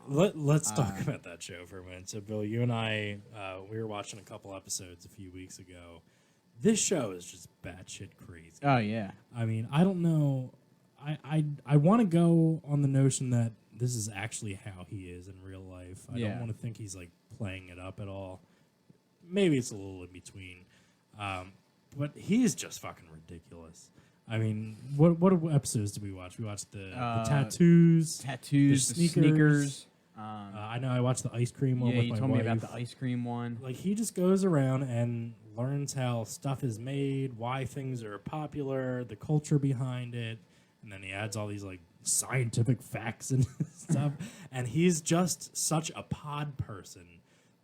Let's talk about that show for a minute. So, Bill, you and I, we were watching a couple episodes a few weeks ago. This show is just batshit crazy. Oh yeah. I mean, I don't know. I want to go on the notion that this is actually how he is in real life. I don't want to think he's like playing it up at all. Maybe it's a little in between. But he's just fucking ridiculous. I mean, what episodes did we watch? We watched the tattoos, the sneakers. I know I watched the ice cream one with my wife. Yeah, you told me about the ice cream one. Like, he just goes around and learns how stuff is made, why things are popular, the culture behind it, and then he adds all these, like, scientific facts and stuff. And he's just such a pod person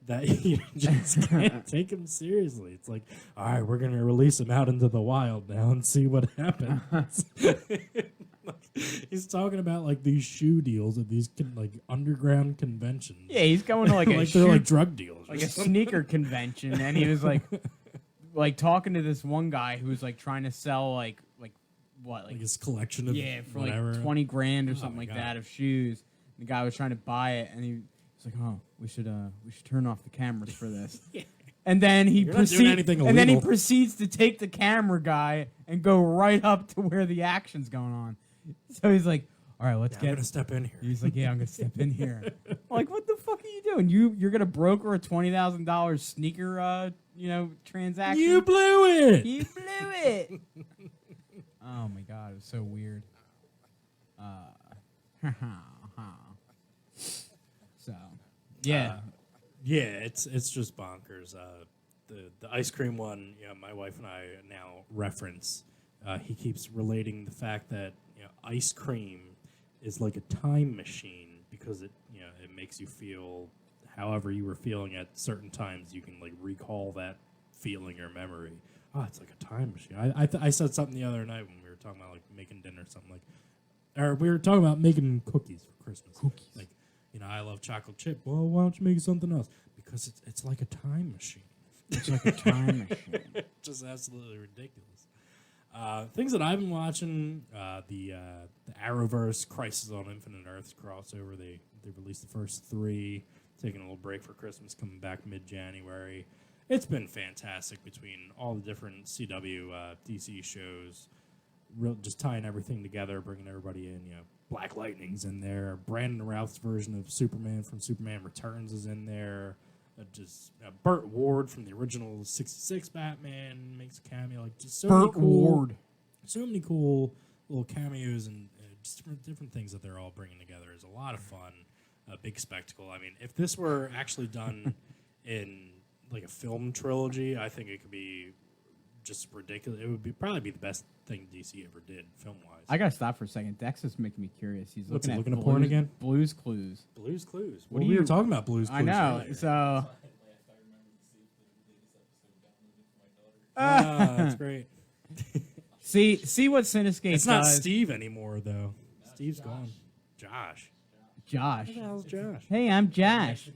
that you just can't take him seriously. It's like, all right, we're going to release him out into the wild now and see what happens. He's talking about like these shoe deals at these like underground conventions. Yeah, he's going to like a they're like drug deals, like a sneaker convention, and he was like talking to this one guy who was like trying to sell like his collection of for whatever. like 20 grand or something like that of shoes. The guy was trying to buy it, and he was like, "Oh, we should turn off the cameras for this." Yeah. And then he proceeds. proceeds to take the camera guy and go right up to where the action's going on. So he's like, "All right, let's I'm gonna step in here." He's like, "Yeah, I'm gonna step in here." I'm like, what the fuck are you doing? You're gonna broker a $20,000 sneaker transaction? You blew it. You blew it. Oh my god, it was so weird. So, yeah. Yeah, it's just bonkers. The ice cream one, my wife and I now reference. He keeps relating the fact that ice cream is like a time machine because it makes you feel however you were feeling at certain times. You can like recall that feeling or memory. Oh, it's like a time machine. I said something the other night when we were talking about like making dinner or something or we were talking about making cookies for Christmas. Cookies. Like, I love chocolate chip. Well, why don't you make something else? Because it's like a time machine. It's like a time machine. Just absolutely ridiculous. Things that I've been watching, the Arrowverse Crisis on Infinite Earths crossover. They released the first 3, taking a little break for Christmas, coming back mid-January. It's been fantastic between all the different CW, DC shows, just tying everything together, bringing everybody in. Black Lightning's in there. Brandon Routh's version of Superman from Superman Returns is in there. Burt Ward from the original 66 Batman makes a cameo. Like just so many cool little cameos and just different things that they're all bringing together. Is a lot of fun, a big spectacle. I mean, if this were actually done in like a film trilogy, I think it could be just ridiculous. It would probably be the best thing DC ever did film wise. I gotta stop for a second. Dex is making me curious. He's looking at porn again. Blues Clues. Blues Clues. We were talking about Blues Clues. I know. Earlier. So. That's great. See what Cinescape It's does. not Steve anymore though. Steve's gone. Josh. Josh. Who the hell's Josh? Hey, I'm Josh.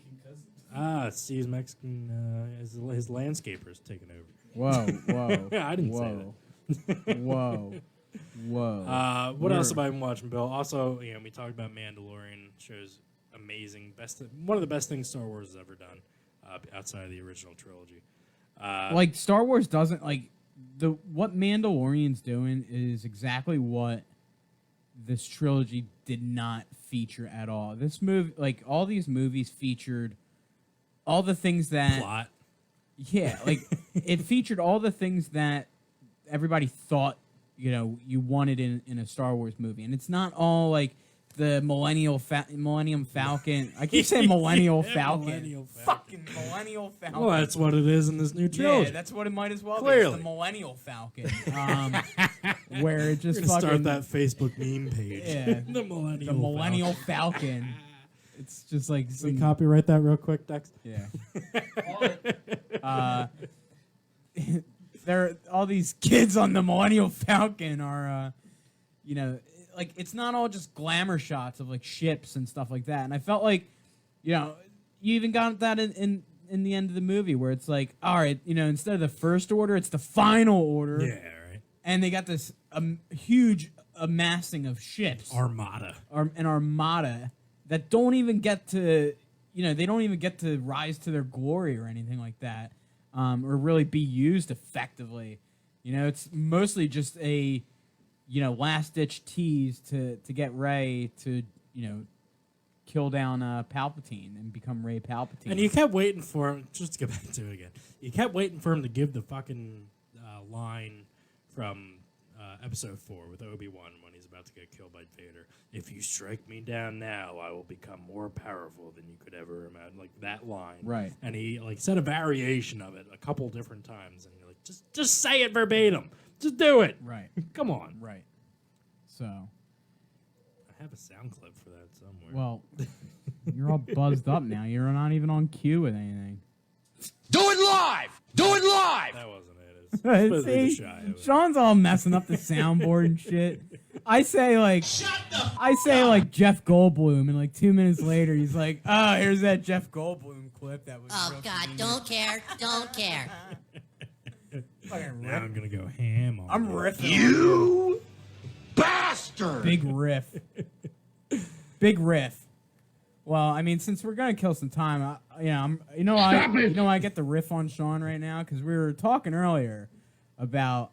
Steve's Mexican. His landscaper's taking over. Whoa. I didn't say that. Whoa. What else have I been watching, Bill? Also, we talked about Mandalorian. Show's amazing. One of the best things Star Wars has ever done, outside of the original trilogy. Like Star Wars doesn't what Mandalorian's doing is exactly what this trilogy did not feature at all. This movie, like all these movies, featured all the things that plot. Yeah, like it featured all the things that everybody thought you wanted in a Star Wars movie, and it's not all like the Millennium Falcon. I keep saying Millennial Falcon. Fucking Millennial Falcon. Well, that's what it is in this new trilogy. Yeah, that's what it might as well Clearly. be. It's the Millennial Falcon. Where it just We're gonna fucking start that Facebook meme page. Yeah. The Millennial Falcon. It's just like Can we copyright that real quick, Dex? Yeah. All these kids on the Millennial Falcon are, like it's not all just glamour shots of like ships and stuff like that. And I felt like, you even got that in the end of the movie where it's like, all right, instead of the first order, it's the final order. Yeah, right. And they got this huge amassing of ships, Armada, an armada that don't even get to, they don't even get to rise to their glory or anything like that. or really be used effectively. You know, it's mostly just a, last ditch tease to get Rey to, kill down Palpatine and become Rey Palpatine. And you kept waiting for him, just to get back to it again, you kept waiting for him to give the fucking line from episode 4 with Obi-Wan when he's about to get killed by Vader. If you strike me down now, I will become more powerful than you could ever imagine. Like that line. Right. And he said a variation of it a couple different times. And you're like, just say it verbatim. Just do it. Right. Come on. Right. So. I have a sound clip for that somewhere. Well, you're all buzzed up now. You're not even on cue with anything. Do it live! Do it live! That wasn't it. It's supposed to be the See, shy of it. Sean's all messing up the soundboard and shit. I say like Jeff Goldblum, and like 2 minutes later he's like, "Oh, here's that Jeff Goldblum clip that was." Oh God, don't care. Fucking Now riff. I'm going to go ham on I'm it. riffing. You bastard! Big riff. Big riff. Well, I mean, since we're gonna kill some time, I get the riff on Sean right now because we were talking earlier about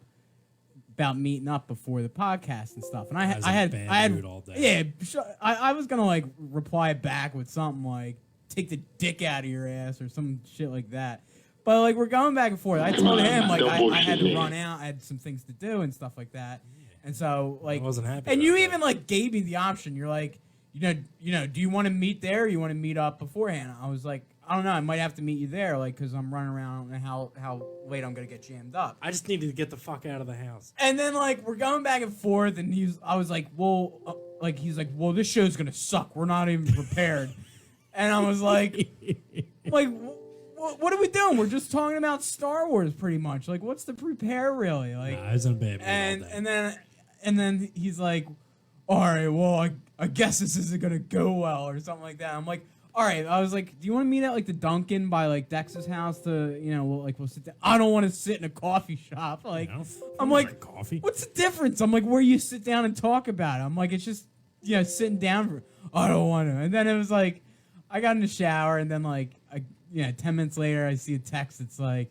meeting up before the podcast and stuff, and I was in a had bad mood all day. Yeah, I was gonna like reply back with something like "take the dick out of your ass" or some shit like that. But like we're going back and forth. I told him like I had to run out. I had some things to do and stuff like that. And so like I wasn't happy And about you that. even like gave me the option. You're like, do you want to meet there? Or you want to meet up beforehand? I was like, I don't know. I might have to meet you there, like, because I'm running around. I don't know how late I'm gonna get jammed up. I just needed to get the fuck out of the house. And then like we're going back and forth, and I was like, well, he's like, well, this show's gonna suck. We're not even prepared. And I was like, what are we doing? We're just talking about Star Wars, pretty much. Like, what's the prepare really? Like, I was in a bad mood all day. and then he's like, all right, well, I guess this isn't gonna go well or something like that. I'm like, all right. I was like, do you want to meet at like the Dunkin' by like Dex's house to, we'll sit down. I don't want to sit in a coffee shop. Like, I'm like, coffee. what's the difference? I'm like, where you sit down and talk about it. I'm like, it's just, sitting down. I don't want to. And then it was like, I got in the shower, and then like, 10 minutes later, I see a text. It's like,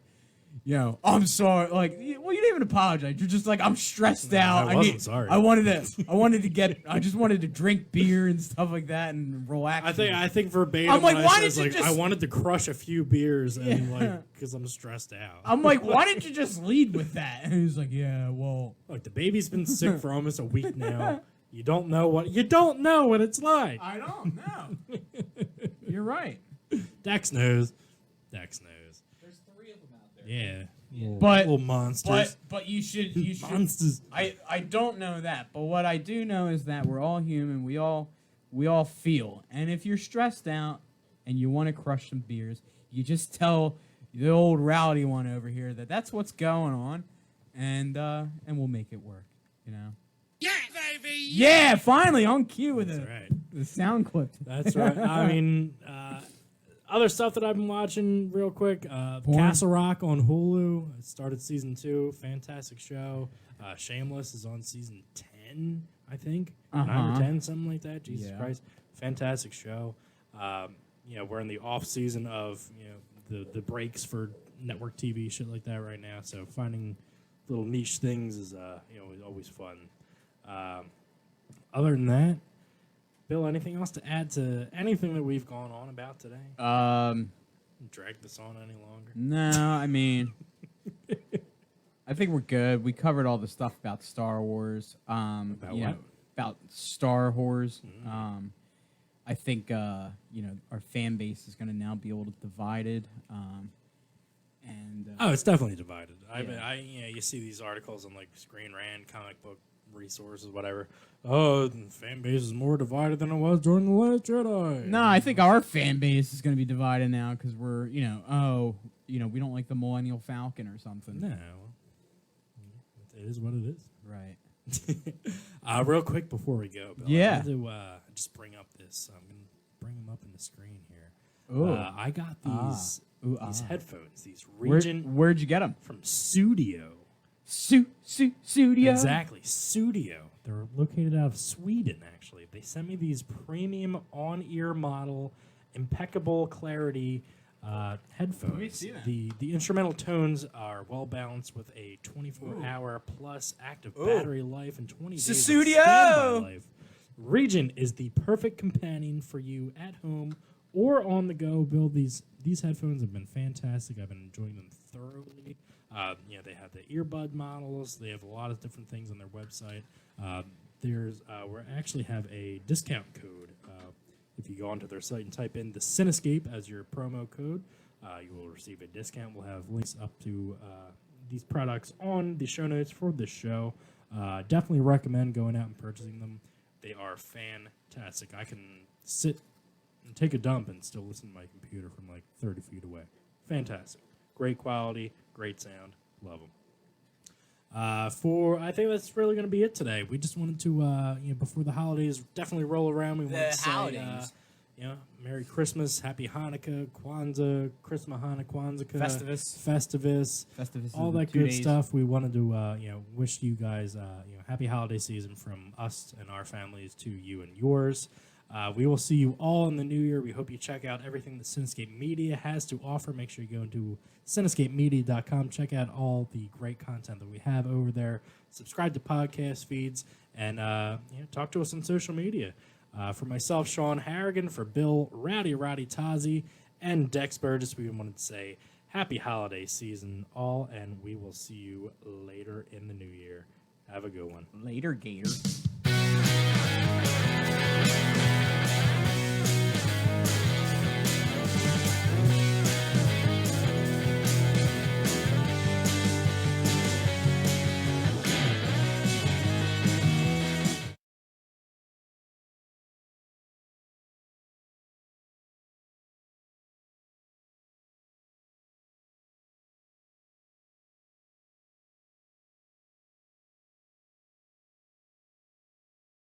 I'm sorry. Like, well, you didn't even apologize. You're just like, I'm stressed out. I wasn't sorry. I just wanted to drink beer and stuff like that and relax. I think verbatim. I'm like, what why I said did you is, just- I wanted to crush a few beers and Yeah. because I'm stressed out. I'm like, why didn't you just lead with that? And he was like, yeah, well. Look, the baby's been sick for almost a week now. You don't know what it's like. I don't know. You're right. Dex knows. There's 3 of them out there. Yeah. But- little monsters. But you should Monsters. I don't know that, but what I do know is that we're all human. We all feel. And if you're stressed out and you want to crush some beers, you just tell the old rowdy one over here that that's what's going on, and we'll make it work, Yeah, baby! Yeah, finally on cue with That's right. the sound clip. That's right. I mean, other stuff that I've been watching real quick. Castle Rock on Hulu. I started season 2. Fantastic show. Shameless is on season 10, I think. 9 or 10, something like that. Jesus Christ. Fantastic show. We're in the off season of, the breaks for network TV, shit like that right now. So finding little niche things is, always fun. Other than that, Bill, anything else to add to anything that we've gone on about today? Drag this on any longer? No, I mean, I think we're good. We covered all the stuff about Star Wars. About what? About Star Wars. I think our fan base is going to now be a little divided. Oh, it's definitely divided. Yeah. You see these articles on like Screen Rant, comic book resources, whatever. Oh, the fan base is more divided than it was during the Last Jedi. No, I think our fan base is going to be divided now because we're, we don't like the Millennial Falcon or something. No, it is what it is. Right. Real quick before we go, Bill, Yeah. I wanted to just bring up this. I'm going to bring them up in the screen here. Ooh. I got these headphones, these Where'd you get them? from Studio. Studio. Exactly, Studio. They're located out of Sweden, actually. They sent me these premium on-ear model, impeccable clarity headphones. see that. The instrumental tones are well balanced with a 24-hour plus active battery life and 20 days of Studio! standby life. Region is the perfect companion for you at home or on the go. Bill, these headphones have been fantastic. I've been enjoying them thoroughly. They have the earbud models. They have a lot of different things on their website. We actually have a discount code. If you go onto their site and type in the Cinescape as your promo code, you will receive a discount. We'll have links up to these products on the show notes for this show. Definitely recommend going out and purchasing them. They are fantastic. I can sit and take a dump and still listen to my computer from like 30 feet away. Fantastic. Great quality, great sound. Love them. I think that's really going to be it today. We just wanted to, before the holidays definitely roll around, we want to say, Merry Christmas, Happy Hanukkah, Kwanzaa, Christmas Hanukkah, Kwanzaa, Festivus, all that good stuff. We wanted to, wish you guys, happy holiday season from us and our families to you and yours. We will see you all in the new year. We hope you check out everything that Cinescape Media has to offer. Make sure you go into cinescapemedia.com. Check out all the great content that we have over there. Subscribe to podcast feeds and talk to us on social media. For myself, Sean Harrigan, for Bill, Rowdy Tazzi, and Dex Burgess, we wanted to say happy holiday season all, and we will see you later in the new year. Have a good one. Later, Gator.